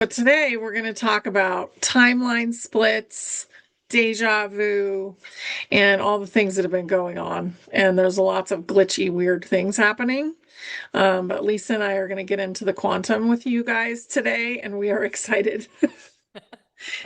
But today we're going to talk about timeline splits, deja vu, and all the things that have been going on. And there's lots of glitchy, weird things happening. But Lisa and I are going to get into the quantum with you guys today, and we are excited.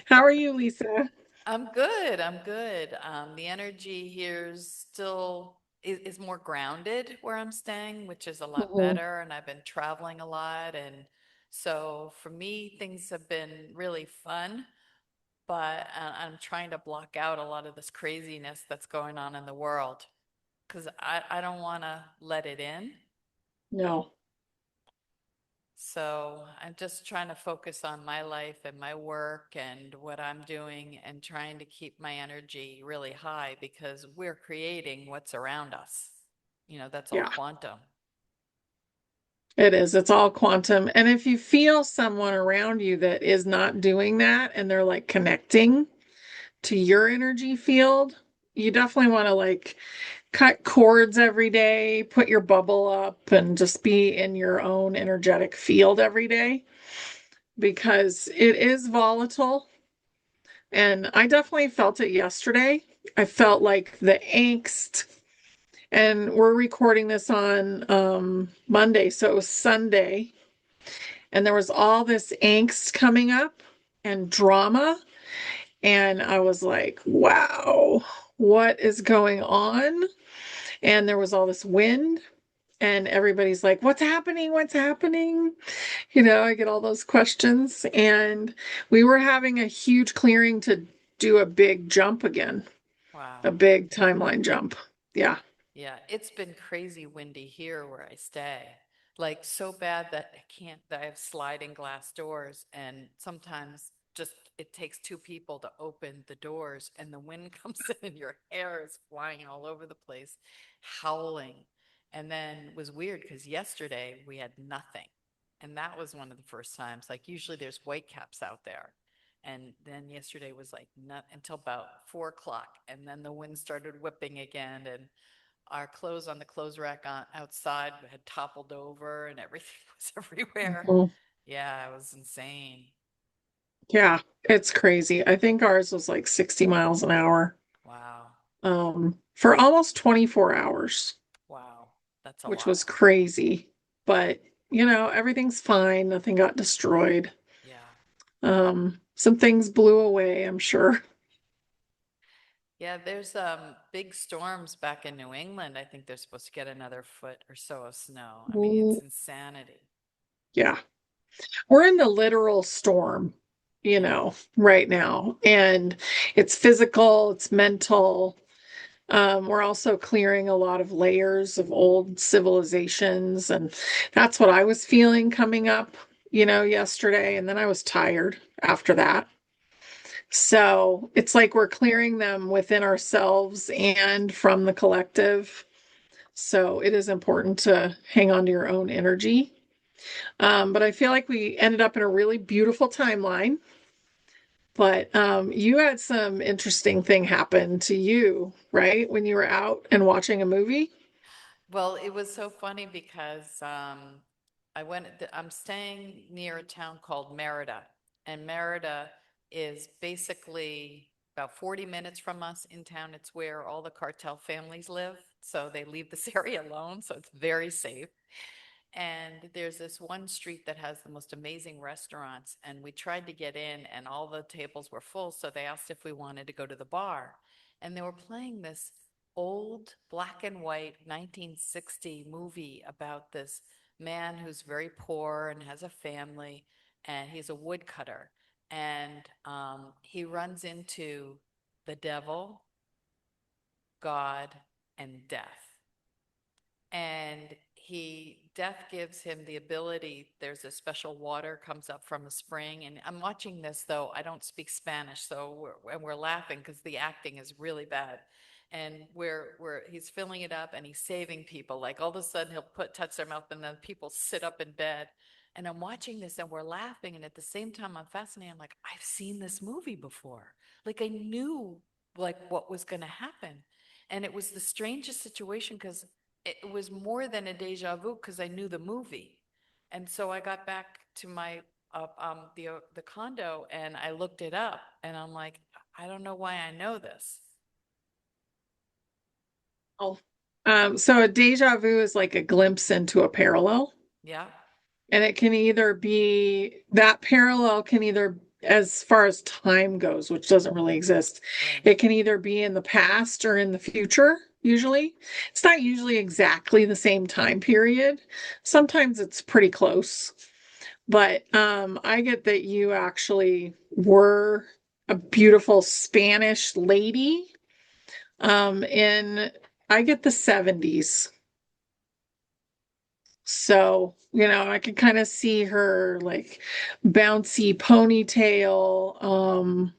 How are you, Lisa? I'm good. I'm good. The energy here is more grounded where I'm staying, which is a lot Mhm. better. And I've been traveling a lot. And so for me, things have been really fun, but I'm trying to block out a lot of this craziness that's going on in the world because I don't want to let it in. No. So I'm just trying to focus on my life and my work and what I'm doing and trying to keep my energy really high because we're creating what's around us. That's all Yeah, quantum. it is. It's all quantum. And if you feel someone around you that is not doing that and they're like connecting to your energy field, you definitely want to like cut cords every day, put your bubble up, and just be in your own energetic field every day because it is volatile. And I definitely felt it yesterday. I felt like the angst, and we're recording this on Monday, so it was Sunday, and there was all this angst coming up and drama. And I was like, wow, what is going on? And there was all this wind and everybody's like, what's happening? What's happening? I get all those questions. And we were having a huge clearing to do a big jump again, Wow. a big timeline jump. Yeah. Yeah, it's been crazy windy here where I stay. Like so bad that that I have sliding glass doors and sometimes just it takes two people to open the doors and the wind comes in and your hair is flying all over the place, howling. And then it was weird because yesterday we had nothing. And that was one of the first times. Like usually there's whitecaps out there. And then yesterday was like not until about 4 o'clock. And then the wind started whipping again. And our clothes on the clothes rack outside had toppled over and everything was everywhere. Mhm. Yeah, it was insane. Yeah. It's crazy. I think ours was like 60 miles an hour Wow. for almost 24 hours, Wow. That's a which lot. was crazy. But, everything's fine. Nothing got destroyed. Yeah. Some things blew away, I'm sure. Yeah, there's big storms back in New England. I think they're supposed to get another foot or so of snow. I mean, Mm, it's insanity. yeah. We're in the literal storm, Yeah. right now. And it's physical, it's mental. We're also clearing a lot of layers of old civilizations. And that's what I was feeling coming up, yesterday. And then I was tired after that. So it's like we're clearing them within ourselves and from the collective. So it is important to hang on to your own energy. But I feel like we ended up in a really beautiful timeline. But you had some interesting thing happen to you, right? When you were out and watching a movie? Well, it was so funny because I'm staying near a town called Merida, and Merida is basically about 40 minutes from us in town. It's where all the cartel families live, so they leave this area alone, so it's very safe. And there's this one street that has the most amazing restaurants, and we tried to get in, and all the tables were full, so they asked if we wanted to go to the bar. And they were playing this old black and white 1960 movie about this man who's very poor and has a family, and he's a woodcutter. And he runs into the devil, God, and death. And death gives him the ability. There's a special water comes up from a spring. And I'm watching this, though I don't speak Spanish, so we're laughing because the acting is really bad. And where he's filling it up and he's saving people. Like all of a sudden he'll touch their mouth and then people sit up in bed. And I'm watching this and we're laughing. And at the same time, I'm fascinated. I'm like, I've seen this movie before. Like I knew like what was going to happen. And it was the strangest situation because it was more than a deja vu because I knew the movie. And so I got back to my the condo, and I looked it up, and I'm like, I don't know why I know this. Oh. So a deja vu is like a glimpse into a parallel. Yeah, And it can either be that parallel can either, as far as time goes, which doesn't really exist, right. it can either be in the past or in the future, usually. It's not usually exactly the same time period. Sometimes it's pretty close. But I get that you actually were a beautiful Spanish lady in I get the 70s. So, I could kind of see her like bouncy ponytail.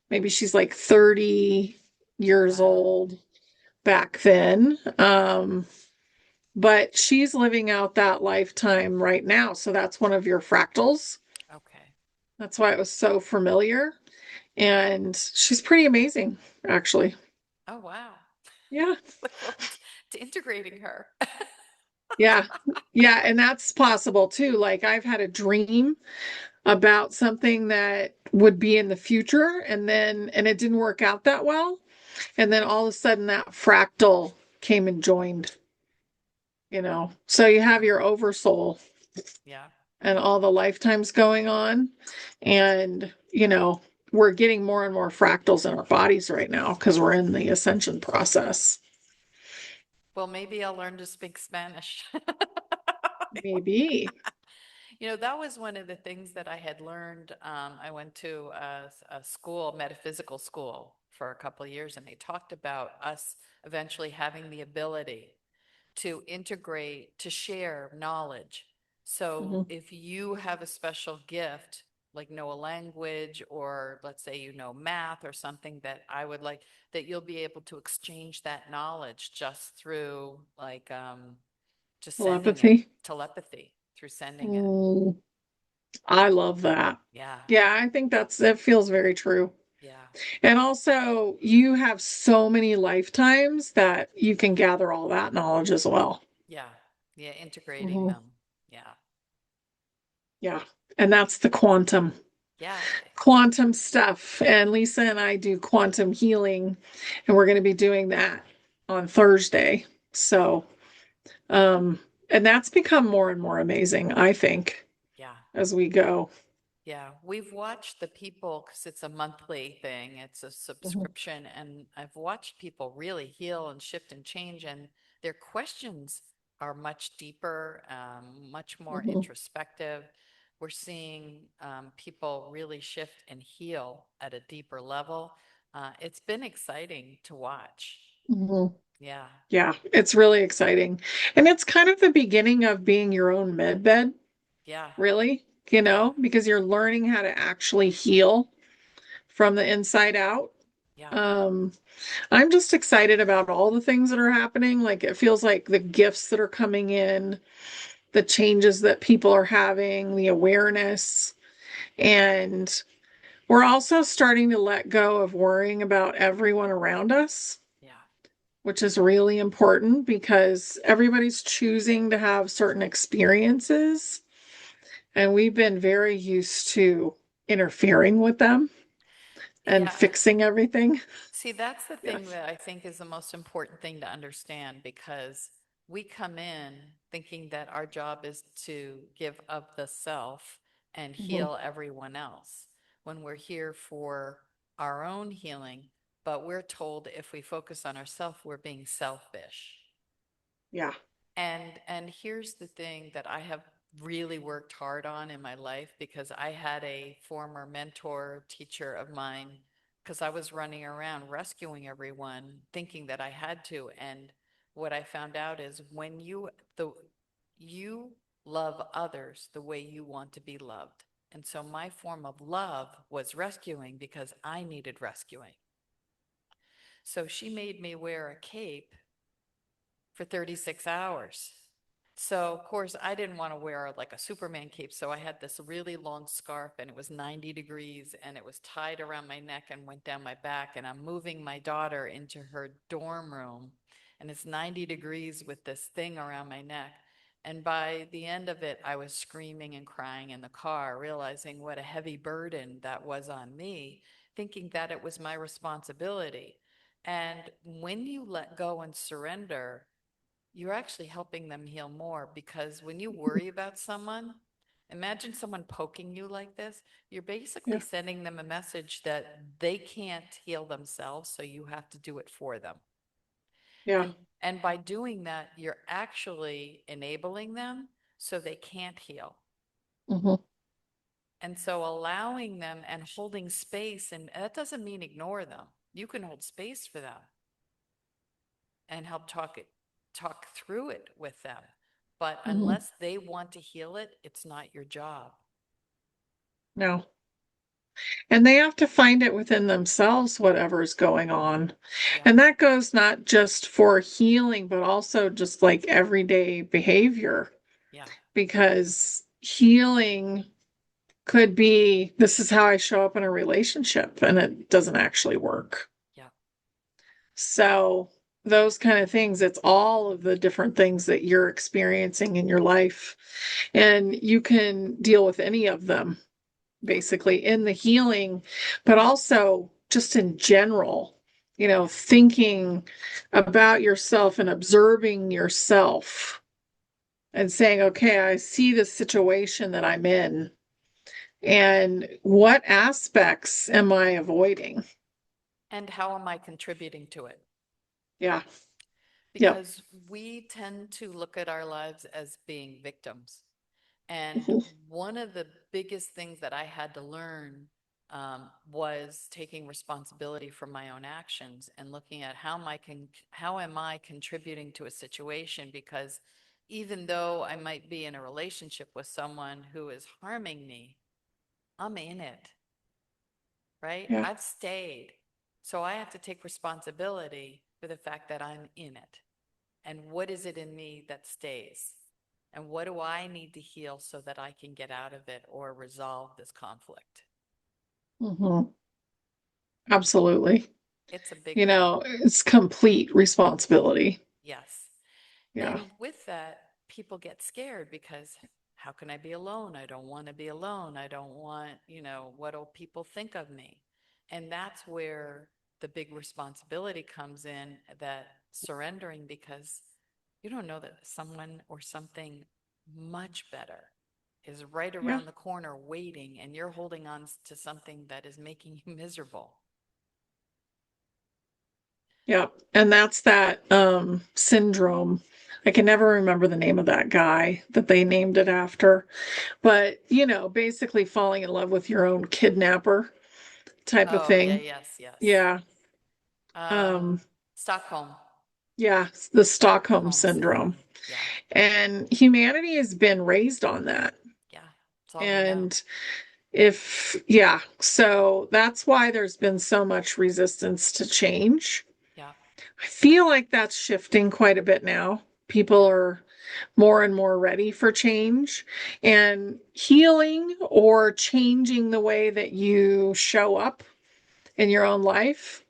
Maybe she's like 30 years Wow. old back then. But she's living out that lifetime right now. So that's one of your fractals. Okay. That's why it was so familiar. And she's pretty amazing, actually. Oh, wow. Yeah. Look forward to integrating her. Yeah. Yeah. And that's possible too. Like I've had a dream about something that would be in the future and it didn't work out that well. And then all of a sudden that fractal came and joined. So you have your Wow. oversoul Yeah. and all the lifetimes going on. And we're getting more and more fractals in our bodies right now because we're in the ascension process. Well, maybe I'll learn to speak Spanish. Maybe. That was one of the things that I had learned. I went to a school, metaphysical school, for a couple of years, and they talked about us eventually having the ability to integrate, to share knowledge. So Mhm. if you have a special gift, like know a language, or let's say you know math or something that I would like, that you'll be able to exchange that knowledge just through like just sending it, Telepathy. telepathy through sending it. Mm, I love that. Yeah, Yeah, I think that feels very true. yeah, And also, you have so many lifetimes that you can gather all that knowledge as well. yeah, yeah, integrating Mhm. them. Yeah, Yeah. And that's the yeah. quantum stuff. And Lisa and I do quantum healing, and we're going to be doing that on Thursday. So, um, and that's become more and more amazing, I think, Yeah. as we go. Yeah, we've watched the people because it's a monthly thing, it's a Mhm. subscription, and I've watched people really heal and shift and change, and their questions are much deeper, much more Mhm. introspective. We're seeing people really shift and heal at a deeper level. It's been exciting to watch. Mhm. Yeah, Yeah, it's really exciting. And it's kind of the beginning of being your own med bed, yeah, really, yeah, because you're learning how to actually heal from the inside out. yeah, Um, I'm just excited about all the things that are happening. Like it feels like the gifts that are coming in, the changes that people are having, the awareness. And we're also starting to let go of worrying about everyone around us, yeah, which is really important because everybody's choosing to have certain experiences. And we've been very used to interfering with them and yeah. fixing everything. See, that's the Yeah. thing that I think is the most important thing to understand, because we come in thinking that our job is to give up the self and Mhm. heal everyone else when we're here for our own healing. But we're told if we focus on ourselves, we're being selfish. Yeah. And here's the thing that I have really worked hard on in my life, because I had a former mentor teacher of mine, because I was running around rescuing everyone thinking that I had to. And what I found out is when you love others the way you want to be loved. And so my form of love was rescuing because I needed rescuing. So she made me wear a cape for 36 hours. So, of course, I didn't want to wear like a Superman cape. So I had this really long scarf, and it was 90 degrees, and it was tied around my neck and went down my back. And I'm moving my daughter into her dorm room, and it's 90 degrees with this thing around my neck. And by the end of it, I was screaming and crying in the car, realizing what a heavy burden that was on me, thinking that it was my responsibility. And when you let go and surrender, you're actually helping them heal more, because when you worry about someone, imagine someone poking you like this, you're basically Yeah. sending them a message that they can't heal themselves, so you have to do it for them. Yeah. And by doing that, you're actually enabling them so they can't heal. Hmm. And so allowing them and holding space, and that doesn't mean ignore them. You can hold space for them and help talk through it with them. But Hmm. unless they want to heal it, it's not your job. No. And they have to find it within themselves, whatever's going on. Yeah, And that goes not just for healing, but also just like everyday behavior, yeah, because healing could be this is how I show up in a relationship, and it doesn't actually work. yeah, So, those kind of things, it's all of the different things that you're experiencing in your life, and you can deal with any of them yeah, basically in the healing, but also just in general, yeah. thinking about yourself and observing yourself and saying, okay, I see the situation that I'm in, and what aspects am I avoiding? And how am I contributing to it? Yeah. Yep. Because we tend to look at our lives as being victims. And Mhm. one of the biggest things that I had to learn was taking responsibility for my own actions and looking at how am I contributing to a situation? Because even though I might be in a relationship with someone who is harming me, I'm in it, right? Yeah. I've stayed. So I have to take responsibility for the fact that I'm in it. And what is it in me that stays? And what do I need to heal so that I can get out of it or resolve this conflict? Hmm. Absolutely. It's a big one. It's complete responsibility. Yes. Yeah. And with that, people get scared because how can I be alone? I don't want to be alone. I don't want, what'll people think of me? And that's where the big responsibility comes in, that surrendering, because you don't know that someone or something much better is right Yeah. around the corner waiting, and you're holding on to something that is making you miserable. Yeah. And that's that syndrome. I can never remember the name of that guy that they named it after. But, basically falling in love with your own kidnapper type of Oh, yeah, thing. yes, yes. Yeah. Um, Um, Stockholm, yeah, the Stockholm Stockholm syndrome. syndrome. Yeah, And humanity has been raised on that. yeah. It's all we know. And yeah, so that's why there's been so much resistance to change. Yeah, I feel like that's shifting quite a bit now. People yeah, are more and more ready for change, and healing or changing the way that you show up in your own life.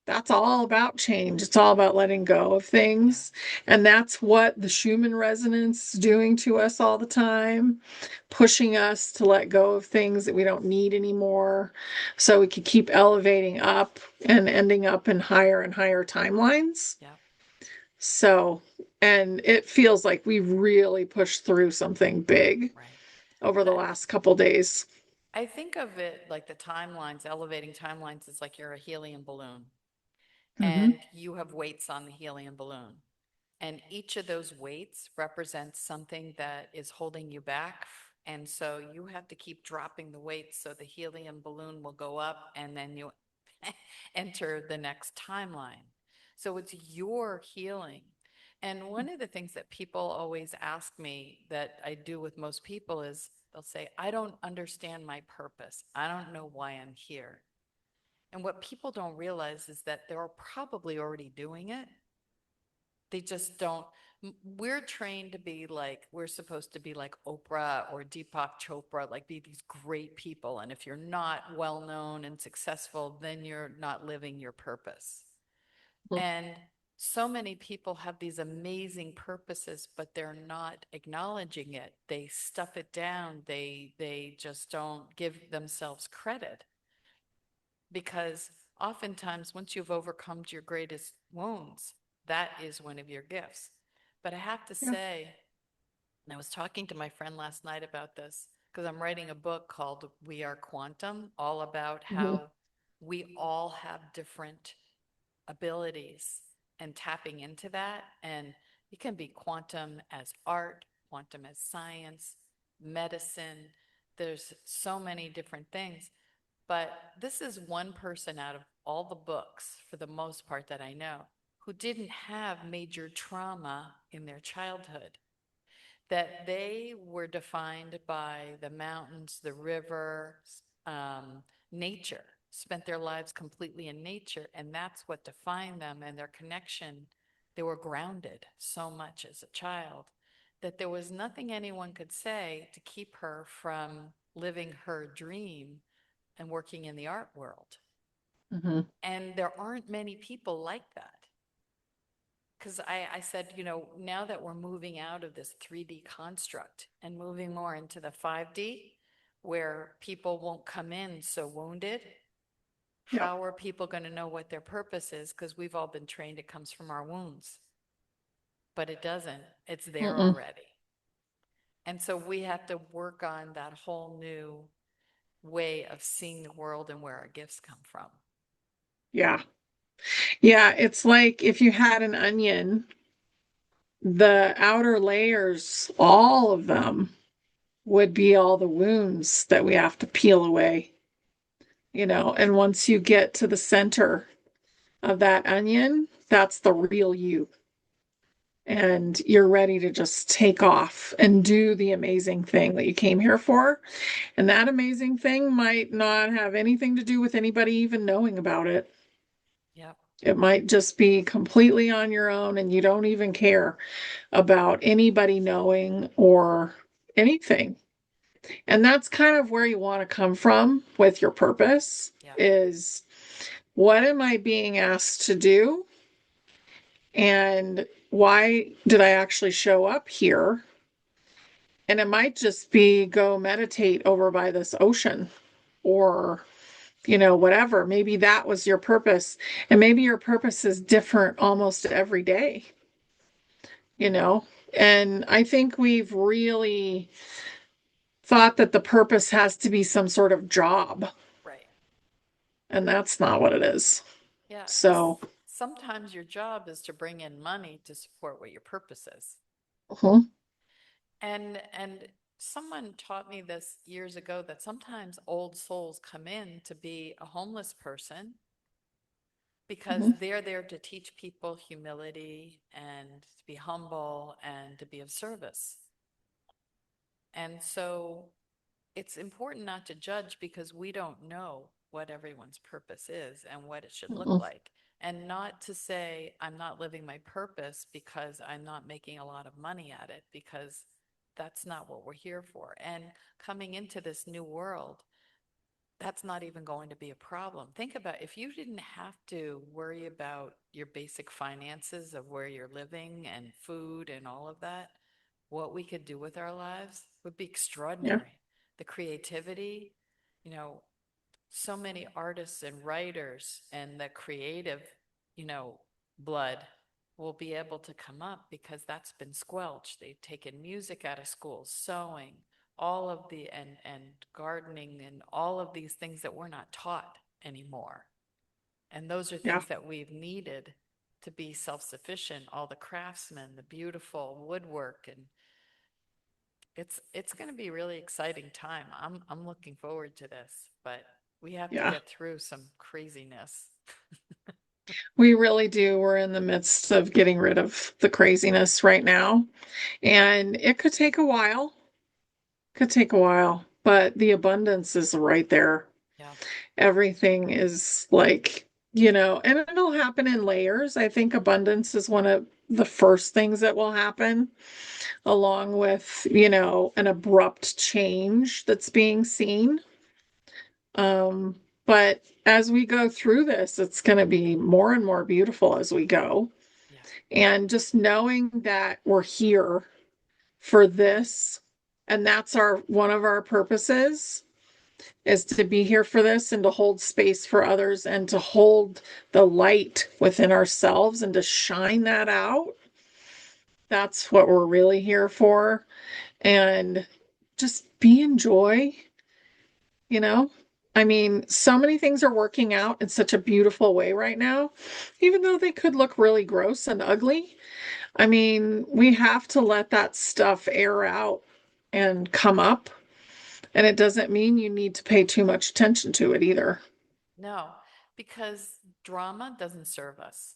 That's all about change. It's all about letting go of yeah, things. And that's what the Schumann resonance is doing to us all the time, pushing us to let go of things that we don't need anymore so we can keep elevating up and ending up in higher and higher timelines. yeah. So, and it feels like we really pushed through something big Right. over And the last couple days. I think of it like the timelines, elevating timelines is like you're a helium balloon Hmm. and you have weights on the helium balloon. And each of those weights represents something that is holding you back. And so you have to keep dropping the weights so the helium balloon will go up, and then you enter the next timeline. So it's your healing. And one of the things that people always ask me that I do with most people is they'll say, I don't understand my purpose. I don't know why I'm here. And what people don't realize is that they're probably already doing it. They just don't. We're trained to be like, we're supposed to be like Oprah or Deepak Chopra, like be these great people. And if you're not well known and successful, then you're not living your purpose. And so many people have these amazing purposes, but they're not acknowledging it. They stuff it down. They just don't give themselves credit, because oftentimes once you've overcome your greatest wounds, that is one of your gifts. But I have to Yeah. say, and I was talking to my friend last night about this because I'm writing a book called We Are Quantum, all about Hmm. how we all have different abilities and tapping into that. And it can be quantum as art, quantum as science, medicine. There's so many different things. But this is one person out of all the books, for the most part, that I know, who didn't have major trauma in their childhood, that they were defined by the mountains, the river, nature, spent their lives completely in nature. And that's what defined them and their connection. They were grounded so much as a child that there was nothing anyone could say to keep her from living her dream and working in the art world. Hmm. And there aren't many people like that. Because I said, now that we're moving out of this 3D construct and moving more into the 5D, where people won't come in so wounded, Yeah. how are people going to know what their purpose is? Because we've all been trained it comes from our wounds, but it doesn't. It's there Mm-mm. already. And so we have to work on that whole new way of seeing the world and where our gifts come from. Yeah. Yeah. It's like if you had an onion, the outer layers, all of them would be all the wounds that we have to peel away, and once you get to the center of that onion, that's the real you. And you're ready to just take off and do the amazing thing that you came here for. And that amazing thing might not have anything to do with anybody even knowing about it. Yep. It might just be completely on your own and you don't even care about anybody knowing or anything. And that's kind of where you want to come from with your purpose Yep. is what am I being asked to do? And why did I actually show up here? And it might just be go meditate over by this ocean or, whatever. Maybe that was your purpose. And maybe your purpose is different almost every day, you know? And I think we've really thought that the purpose has to be some sort of job, Right. and that's not what it is. Yeah. So, Sometimes your job is to bring in money to support what your purpose is. uh-huh, And someone taught me this years ago, that sometimes old souls come in to be a homeless person because uh-huh, they're there to teach people humility and to be humble and to be of service. And so it's important not to judge, because we don't know what everyone's purpose is and what it should look uh-uh, like. And not to say I'm not living my purpose because I'm not making a lot of money at it, because that's not what we're here for. And coming into this new world, that's not even going to be a problem. Think about if you didn't have to worry about your basic finances of where you're living and food and all of that, what we could do with our lives would be yeah, extraordinary. The creativity, you know, so many artists and writers and the creative, you know, blood will be able to come up because that's been squelched. They've taken music out of schools, sewing, all of the and gardening and all of these things that we're not taught anymore. And those are yeah, things that we've needed to be self-sufficient, all the craftsmen, the beautiful woodwork, and it's going to be a really exciting time. I'm looking forward to this, but we have to yeah. get through some craziness. We really do. We're in the midst of getting rid of the craziness right now, and it could take a while. Could take a while, but the abundance is right there. Yeah, Everything is like, and it'll happen in layers. I think abundance is one of the first things that will happen, along with, an abrupt change that's being seen. But as we go through this, it's going to be more and more beautiful as we go. yeah. And just knowing that we're here for this, and that's our one of our purposes is to be here for this and to hold space for others and to hold the light within ourselves and to shine that out. That's what we're really here for. And just be in joy, you know? I mean, so many things are working out in such a beautiful way right now, even though they could look really gross and ugly. I mean, we have to let that stuff air out and come up. And it doesn't mean you need to pay too much attention to it either. No, because drama doesn't serve us,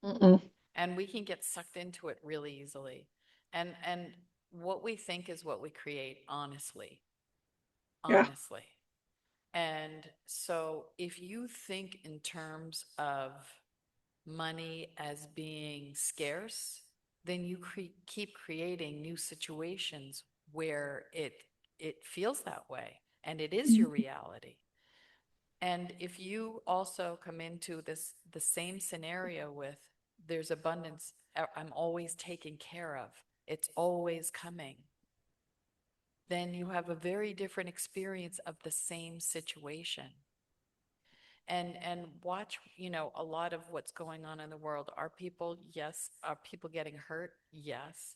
Mm-mm. and we can get sucked into it really easily. And what we think is what we create, honestly. Yeah, Honestly. And so if you think in terms of money as being scarce, then you keep creating new situations where it feels that way and it is your reality. And if you also come into the same scenario with there's abundance, I'm always taken care of, it's always coming, then you have a very different experience of the same situation. And watch, a lot of what's going on in the world. Are people, yes. Are people getting hurt? Yes.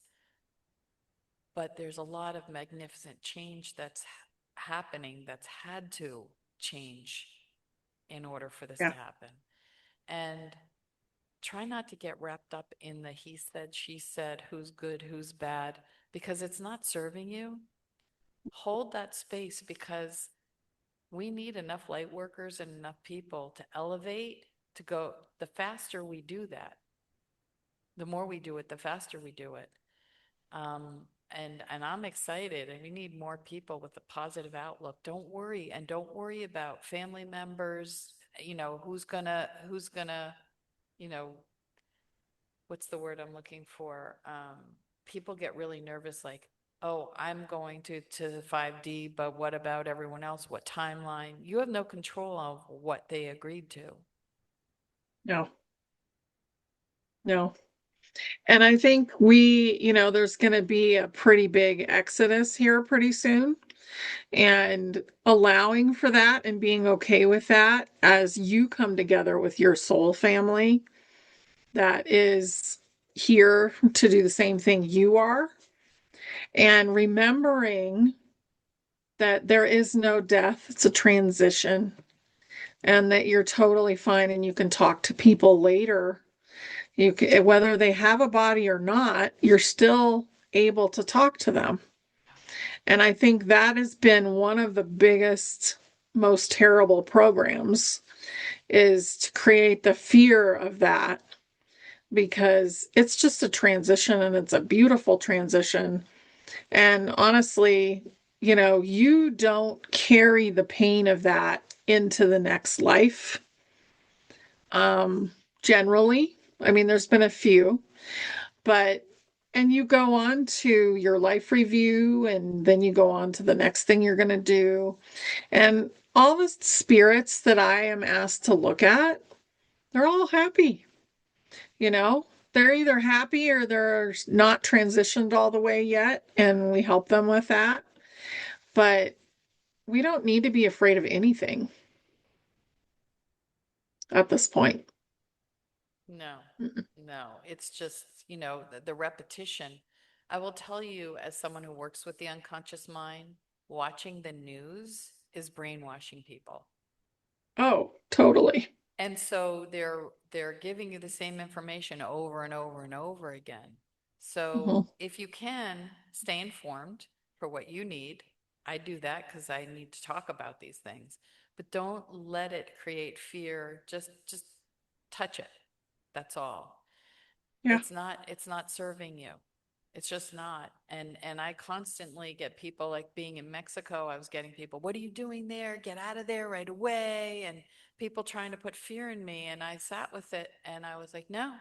But there's a lot of magnificent change that's happening, that's had to change in order for this yeah, to happen. And try not to get wrapped up in the he said, she said, who's good, who's bad, because it's not serving you. Hold that space, because we need enough light workers and enough people to elevate, to go. The faster we do that, the more we do it, the faster we do it. And I'm excited, and we need more people with a positive outlook. Don't worry, and don't worry about family members. Who's gonna, you know, what's the word I'm looking for? People get really nervous, like, oh, I'm going to 5D, but what about everyone else? What timeline? You have no control of what they agreed to. no, no. And I think there's going to be a pretty big exodus here pretty soon. And allowing for that and being okay with that as you come together with your soul family that is here to do the same thing you are. And remembering that there is no death, it's a transition, and that you're totally fine and you can talk to people later. Whether they have a body or not, you're still able to talk to them. And I think that has been one of the biggest, most terrible programs is to create the fear of that because it's just a transition and it's a beautiful transition. And honestly, you don't carry the pain of that into the next life. Um, Generally, I mean, there's been a few, but and you go on to your life review and then you go on to the next thing you're going to do. And all the spirits that I am asked to look at, they're all happy, you know? They're either happy or they're not transitioned all the way yet, and we help them with that. But we don't need to be afraid of anything at this point. No, no, it's just, the repetition. I will tell you, as someone who works with the unconscious mind, watching the news is brainwashing people. Oh, totally. And so they're giving you the same information over and over and over again. So Mhm. if you can stay informed for what you need, I do that because I need to talk about these things. But don't let it create fear. Just touch it. That's all. Yeah. It's not serving you. It's just not. And I constantly get people, like being in Mexico, I was getting people, what are you doing there? Get out of there right away. And people trying to put fear in me. And I sat with it and I was like, no,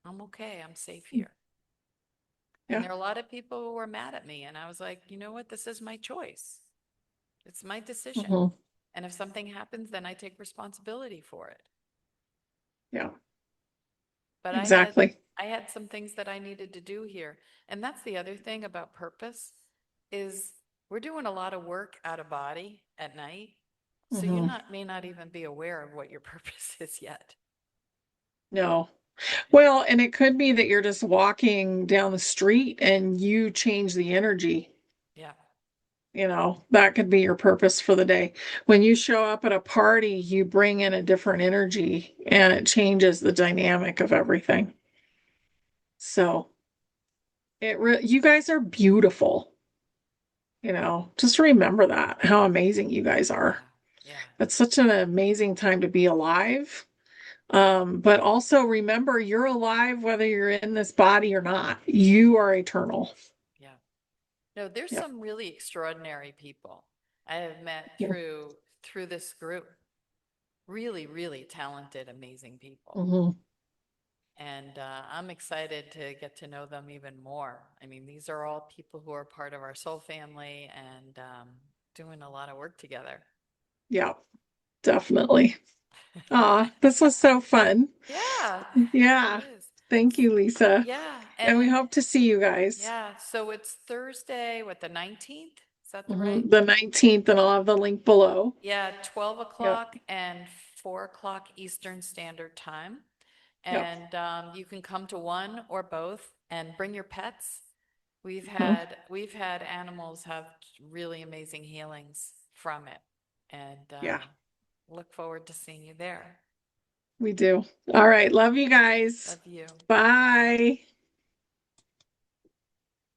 I'm okay. I'm safe here. And Yeah. there are a lot of people who were mad at me. And I was like, you know what? This is my choice. It's my decision. Mhm. And if something happens, then I take responsibility for it. Yeah. but Exactly. I had some things that I needed to do here. And that's the other thing about purpose is we're doing a lot of work out of body at night. So you Hmm. not may not even be aware of what your purpose is yet. No. Yeah. Well, and it could be that you're just walking down the street and you change the energy. Yeah. That could be your purpose for the day. When you show up at a party, you bring in a different energy and it changes the dynamic of everything. So you guys are beautiful. Just remember that, how amazing you guys are. Yeah. Yeah. It's such an amazing time to be alive. But also remember you're alive whether you're in this body or not. You are eternal. Yeah. No, there's Yep. some really extraordinary people I have met Yeah. through this group. Really, really talented, amazing people. Hmm. And I'm excited to get to know them even more. I mean, these are all people who are part of our soul family and doing a lot of work together. Yeah, definitely. This was so fun. Yeah, it Yeah. is. Thank you, Lisa. Yeah, And and we hope to see you guys. yeah, so it's Thursday, what, the 19th? Is that the right? The 19th, and I'll have the link below. Yeah, 12 Yep. o'clock and 4 o'clock Eastern Standard Time. Yep. And you can come to one or both and bring your pets. Mhm. We've had animals have really amazing healings from it, and Yeah, look forward to seeing you there. we do. All right. Love you guys. Love you. Bye. Bye.